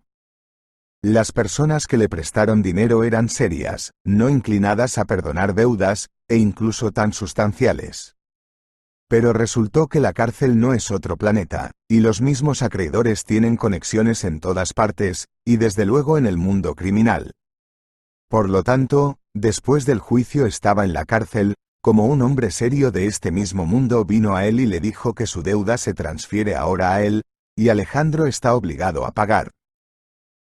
Las personas que le prestaron dinero eran serias, no inclinadas a perdonar deudas, e incluso tan sustanciales. Pero resultó que la cárcel no es otro planeta, y los mismos acreedores tienen conexiones en todas partes, y desde luego en el mundo criminal. Por lo tanto, después del juicio estaba en la cárcel, como un hombre serio de este mismo mundo vino a él y le dijo que su deuda se transfiere ahora a él, y Alejandro está obligado a pagar.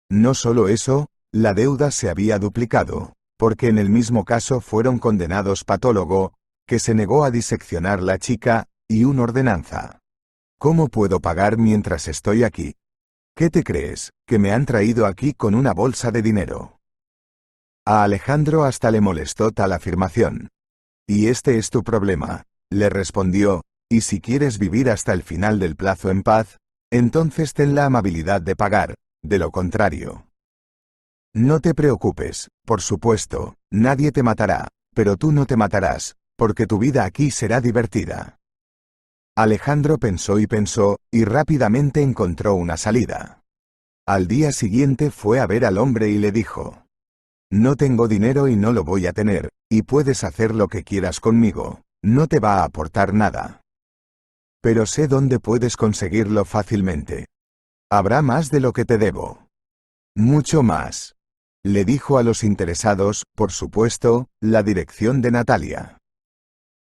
No solo eso, la deuda se había duplicado, porque en el mismo caso fueron condenados patólogo, que se negó a diseccionar la chica, y una ordenanza. ¿Cómo puedo pagar mientras estoy aquí? ¿Qué te crees, que me han traído aquí con una bolsa de dinero? A Alejandro hasta le molestó tal afirmación. Y este es tu problema, le respondió, y si quieres vivir hasta el final del plazo en paz, entonces ten la amabilidad de pagar, de lo contrario. No te preocupes, por supuesto, nadie te matará, pero tú no te matarás, porque tu vida aquí será divertida. Alejandro pensó, y rápidamente encontró una salida. Al día siguiente fue a ver al hombre y le dijo: no tengo dinero y no lo voy a tener, y puedes hacer lo que quieras conmigo, no te va a aportar nada. Pero sé dónde puedes conseguirlo fácilmente. Habrá más de lo que te debo. Mucho más. Le dijo a los interesados, por supuesto, la dirección de Natalia.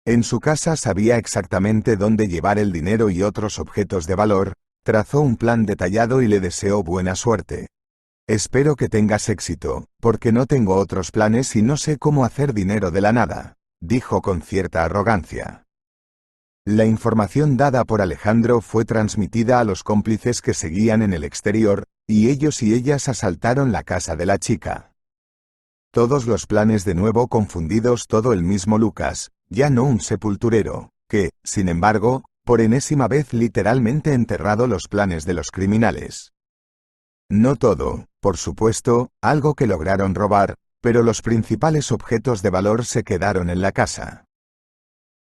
En su casa sabía exactamente dónde llevar el dinero y otros objetos de valor, trazó un plan detallado y le deseó buena suerte. Espero que tengas éxito, porque no tengo otros planes y no sé cómo hacer dinero de la nada, dijo con cierta arrogancia. La información dada por Alejandro fue transmitida a los cómplices que seguían en el exterior, y ellos y ellas asaltaron la casa de la chica. Todos los planes de nuevo confundidos, todo el mismo Lucas, ya no un sepulturero, que, sin embargo, por enésima vez literalmente enterrado los planes de los criminales. No todo, por supuesto, algo que lograron robar, pero los principales objetos de valor se quedaron en la casa.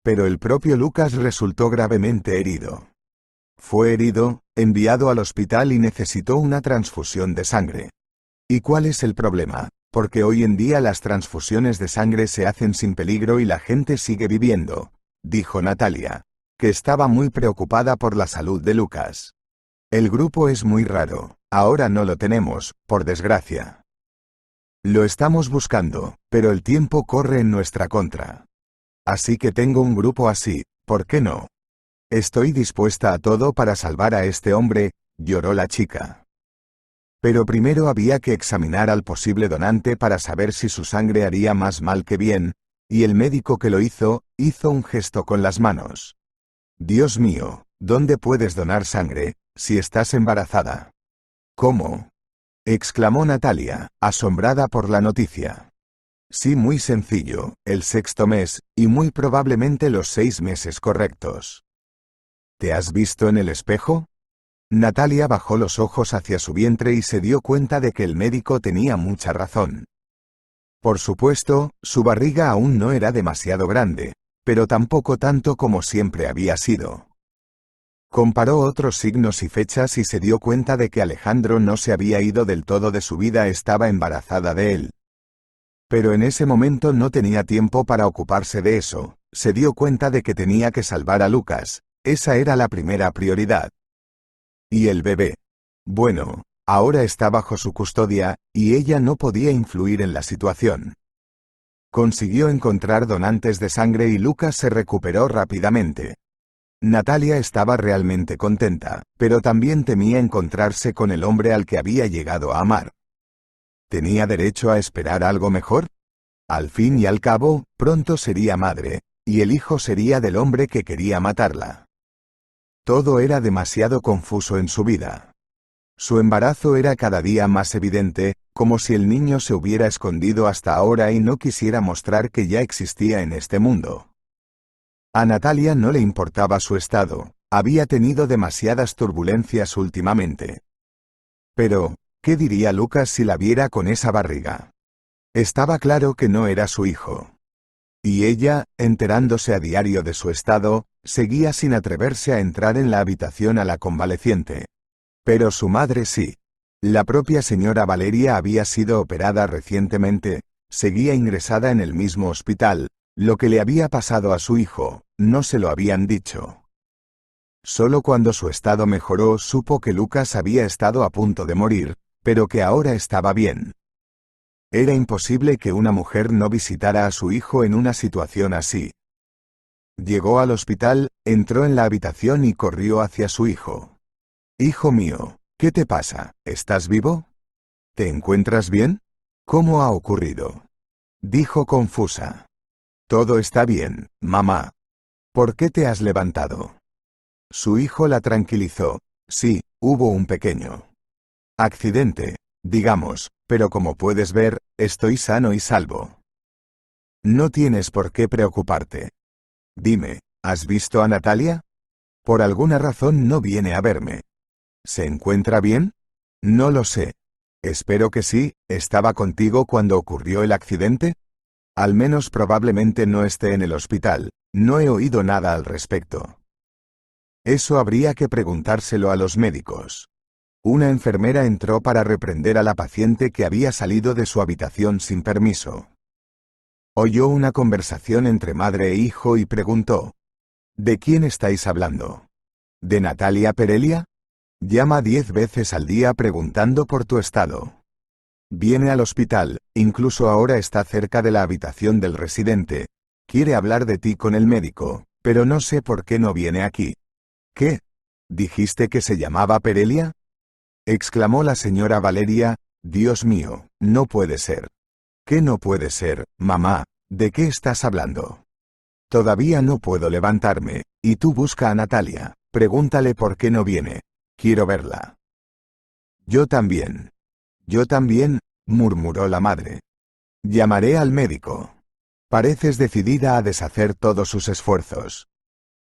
Pero el propio Lucas resultó gravemente herido. Fue herido, enviado al hospital y necesitó una transfusión de sangre. ¿Y cuál es el problema? Porque hoy en día las transfusiones de sangre se hacen sin peligro y la gente sigue viviendo, dijo Natalia, que estaba muy preocupada por la salud de Lucas. El grupo es muy raro, ahora no lo tenemos, por desgracia. Lo estamos buscando, pero el tiempo corre en nuestra contra. Así que tengo un grupo así, ¿por qué no? Estoy dispuesta a todo para salvar a este hombre, lloró la chica. Pero primero había que examinar al posible donante para saber si su sangre haría más mal que bien, y el médico que lo hizo un gesto con las manos. Dios mío, ¿dónde puedes donar sangre, si estás embarazada? ¿Cómo? Exclamó Natalia, asombrada por la noticia. Sí, muy sencillo, el sexto mes, y muy probablemente los 6 meses correctos. ¿Te has visto en el espejo? Natalia bajó los ojos hacia su vientre y se dio cuenta de que el médico tenía mucha razón. Por supuesto, su barriga aún no era demasiado grande, pero tampoco tanto como siempre había sido. Comparó otros signos y fechas y se dio cuenta de que Alejandro no se había ido del todo de su vida, estaba embarazada de él. Pero en ese momento no tenía tiempo para ocuparse de eso, se dio cuenta de que tenía que salvar a Lucas, esa era la primera prioridad. ¿Y el bebé? Bueno, ahora está bajo su custodia, y ella no podía influir en la situación. Consiguió encontrar donantes de sangre y Lucas se recuperó rápidamente. Natalia estaba realmente contenta, pero también temía encontrarse con el hombre al que había llegado a amar. ¿Tenía derecho a esperar algo mejor? Al fin y al cabo, pronto sería madre, y el hijo sería del hombre que quería matarla. Todo era demasiado confuso en su vida. Su embarazo era cada día más evidente, como si el niño se hubiera escondido hasta ahora y no quisiera mostrar que ya existía en este mundo. A Natalia no le importaba su estado, había tenido demasiadas turbulencias últimamente. Pero, ¿qué diría Lucas si la viera con esa barriga? Estaba claro que no era su hijo. Y ella, enterándose a diario de su estado, seguía sin atreverse a entrar en la habitación a la convaleciente. Pero su madre sí. La propia señora Valeria había sido operada recientemente, seguía ingresada en el mismo hospital. Lo que le había pasado a su hijo, no se lo habían dicho. Solo cuando su estado mejoró supo que Lucas había estado a punto de morir, pero que ahora estaba bien. Era imposible que una mujer no visitara a su hijo en una situación así. Llegó al hospital, entró en la habitación y corrió hacia su hijo. «Hijo mío, ¿qué te pasa? ¿Estás vivo? ¿Te encuentras bien? ¿Cómo ha ocurrido?», dijo confusa. «Todo está bien, mamá. ¿Por qué te has levantado?». Su hijo la tranquilizó. «Sí, hubo un pequeño accidente, digamos, pero como puedes ver, estoy sano y salvo. No tienes por qué preocuparte. Dime, ¿has visto a Natalia? Por alguna razón no viene a verme. ¿Se encuentra bien? No lo sé. Espero que sí. ¿Estaba contigo cuando ocurrió el accidente? Al menos probablemente no esté en el hospital. No he oído nada al respecto». Eso habría que preguntárselo a los médicos. Una enfermera entró para reprender a la paciente que había salido de su habitación sin permiso. Oyó una conversación entre madre e hijo y preguntó: «¿De quién estáis hablando? ¿De Natalia Perelia? Llama 10 veces al día preguntando por tu estado. Viene al hospital, incluso ahora está cerca de la habitación del residente. Quiere hablar de ti con el médico, pero no sé por qué no viene aquí». «¿Qué? ¿Dijiste que se llamaba Perelia?», exclamó la señora Valeria. «Dios mío, no puede ser». «¿Qué no puede ser, mamá? ¿De qué estás hablando? Todavía no puedo levantarme, y tú busca a Natalia, pregúntale por qué no viene. Quiero verla». Yo también, murmuró la madre. «Llamaré al médico». «Pareces decidida a deshacer todos sus esfuerzos».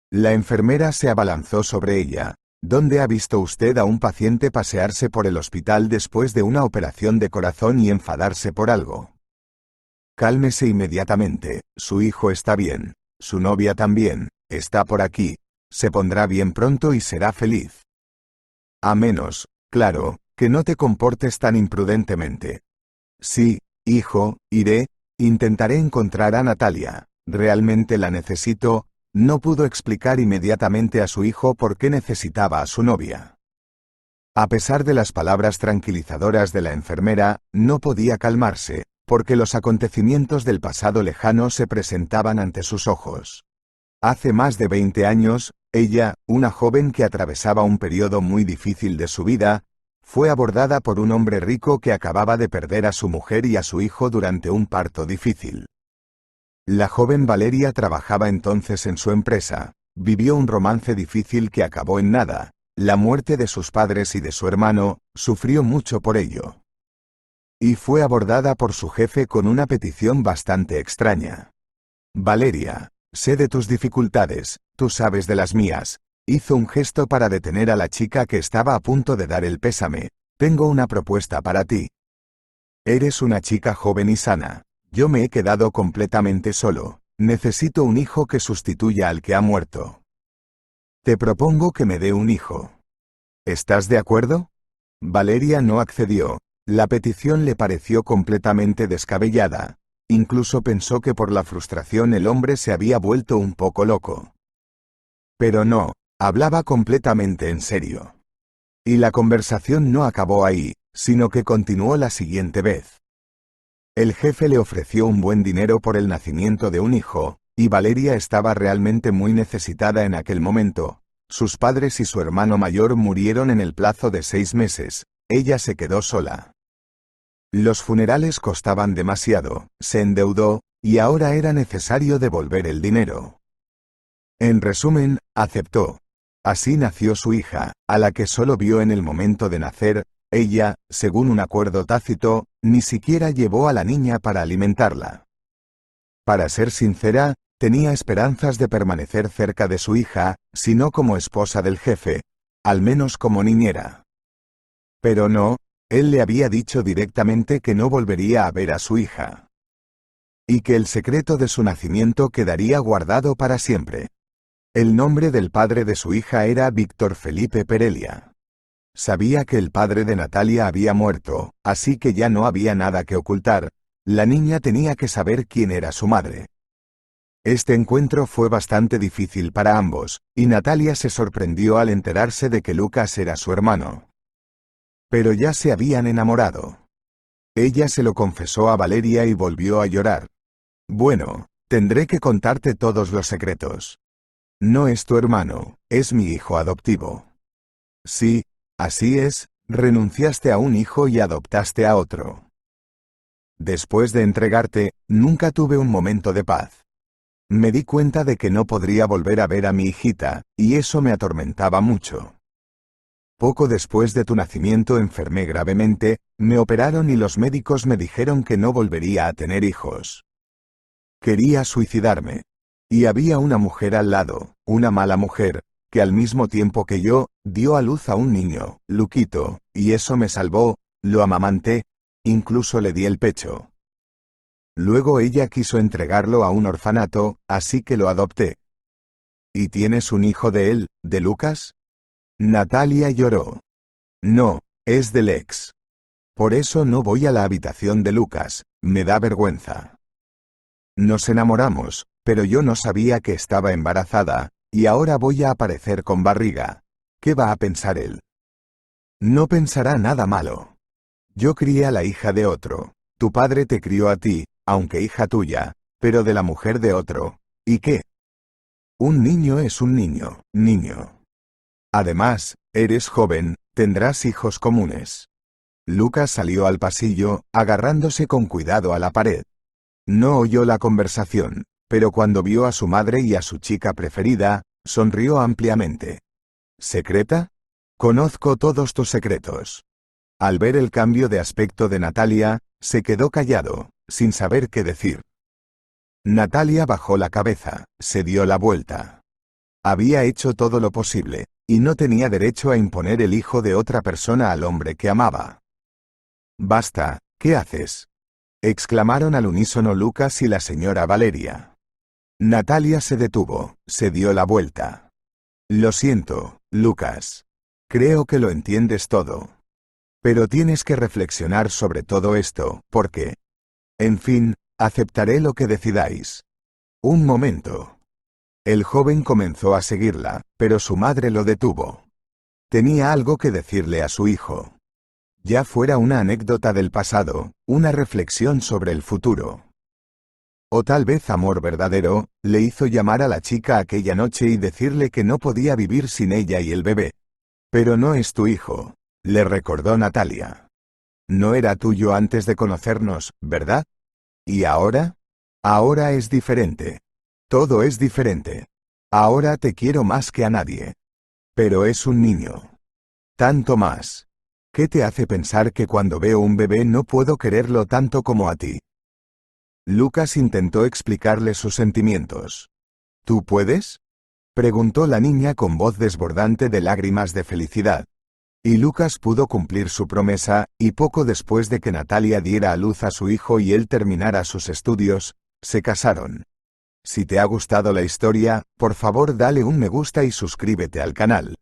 La enfermera se abalanzó sobre ella. «¿Dónde ha visto usted a un paciente pasearse por el hospital después de una operación de corazón y enfadarse por algo? Cálmese inmediatamente, su hijo está bien, su novia también, está por aquí, se pondrá bien pronto y será feliz. A menos, claro, que no te comportes tan imprudentemente». «Sí, hijo, iré, intentaré encontrar a Natalia, realmente la necesito». No pudo explicar inmediatamente a su hijo por qué necesitaba a su novia. A pesar de las palabras tranquilizadoras de la enfermera, no podía calmarse, porque los acontecimientos del pasado lejano se presentaban ante sus ojos. Hace más de 20 años, ella, una joven que atravesaba un periodo muy difícil de su vida, fue abordada por un hombre rico que acababa de perder a su mujer y a su hijo durante un parto difícil. La joven Valeria trabajaba entonces en su empresa, vivió un romance difícil que acabó en nada, la muerte de sus padres y de su hermano, sufrió mucho por ello. Y fue abordada por su jefe con una petición bastante extraña. «Valeria, sé de tus dificultades, tú sabes de las mías». Hizo un gesto para detener a la chica que estaba a punto de dar el pésame. «Tengo una propuesta para ti. Eres una chica joven y sana. Yo me he quedado completamente solo. Necesito un hijo que sustituya al que ha muerto. Te propongo que me dé un hijo. ¿Estás de acuerdo?». Valeria no accedió. La petición le pareció completamente descabellada. Incluso pensó que por la frustración el hombre se había vuelto un poco loco. Pero no, hablaba completamente en serio. Y la conversación no acabó ahí, sino que continuó la siguiente vez. El jefe le ofreció un buen dinero por el nacimiento de un hijo, y Valeria estaba realmente muy necesitada en aquel momento. Sus padres y su hermano mayor murieron en el plazo de 6 meses, ella se quedó sola. Los funerales costaban demasiado, se endeudó, y ahora era necesario devolver el dinero. En resumen, aceptó. Así nació su hija, a la que solo vio en el momento de nacer. Ella, según un acuerdo tácito, ni siquiera llevó a la niña para alimentarla. Para ser sincera, tenía esperanzas de permanecer cerca de su hija, si no como esposa del jefe, al menos como niñera. Pero no, él le había dicho directamente que no volvería a ver a su hija. Y que el secreto de su nacimiento quedaría guardado para siempre. El nombre del padre de su hija era Víctor Felipe Perelia. Sabía que el padre de Natalia había muerto, así que ya no había nada que ocultar. La niña tenía que saber quién era su madre. Este encuentro fue bastante difícil para ambos, y Natalia se sorprendió al enterarse de que Lucas era su hermano. Pero ya se habían enamorado. Ella se lo confesó a Valeria y volvió a llorar. Bueno, tendré que contarte todos los secretos. No es tu hermano, es mi hijo adoptivo. Sí, así es, renunciaste a un hijo y adoptaste a otro. Después de entregarte, nunca tuve un momento de paz. Me di cuenta de que no podría volver a ver a mi hijita, y eso me atormentaba mucho. Poco después de tu nacimiento enfermé gravemente, me operaron y los médicos me dijeron que no volvería a tener hijos. Quería suicidarme. Y había una mujer al lado, una mala mujer, que al mismo tiempo que yo, dio a luz a un niño, Luquito, y eso me salvó, lo amamanté, incluso le di el pecho. Luego ella quiso entregarlo a un orfanato, así que lo adopté. ¿Y tienes un hijo de él, de Lucas? Natalia lloró. No, es del ex. Por eso no voy a la habitación de Lucas, me da vergüenza. Nos enamoramos, pero yo no sabía que estaba embarazada, y ahora voy a aparecer con barriga. ¿Qué va a pensar él? No pensará nada malo. Yo crié a la hija de otro. Tu padre te crió a ti, aunque hija tuya, pero de la mujer de otro. ¿Y qué? Un niño es un niño, niño. Además, eres joven, tendrás hijos comunes. Lucas salió al pasillo, agarrándose con cuidado a la pared. No oyó la conversación, pero cuando vio a su madre y a su chica preferida, sonrió ampliamente. ¿Secreta? Conozco todos tus secretos. Al ver el cambio de aspecto de Natalia, se quedó callado, sin saber qué decir. Natalia bajó la cabeza, se dio la vuelta. Había hecho todo lo posible, y no tenía derecho a imponer el hijo de otra persona al hombre que amaba. Basta, ¿qué haces? Exclamaron al unísono Lucas y la señora Valeria. Natalia se detuvo, se dio la vuelta. Lo siento, Lucas. Creo que lo entiendes todo. Pero tienes que reflexionar sobre todo esto, porque... En fin, aceptaré lo que decidáis. Un momento. El joven comenzó a seguirla, pero su madre lo detuvo. Tenía algo que decirle a su hijo. Ya fuera una anécdota del pasado, una reflexión sobre el futuro. O tal vez amor verdadero, le hizo llamar a la chica aquella noche y decirle que no podía vivir sin ella y el bebé. Pero no es tu hijo, le recordó Natalia. No era tuyo antes de conocernos, ¿verdad? ¿Y ahora? Ahora es diferente. Todo es diferente. Ahora te quiero más que a nadie. Pero es un niño. Tanto más. ¿Qué te hace pensar que cuando veo un bebé no puedo quererlo tanto como a ti? Lucas intentó explicarle sus sentimientos. ¿Tú puedes? Preguntó la niña con voz desbordante de lágrimas de felicidad. Y Lucas pudo cumplir su promesa, y poco después de que Natalia diera a luz a su hijo y él terminara sus estudios, se casaron. Si te ha gustado la historia, por favor dale un me gusta y suscríbete al canal.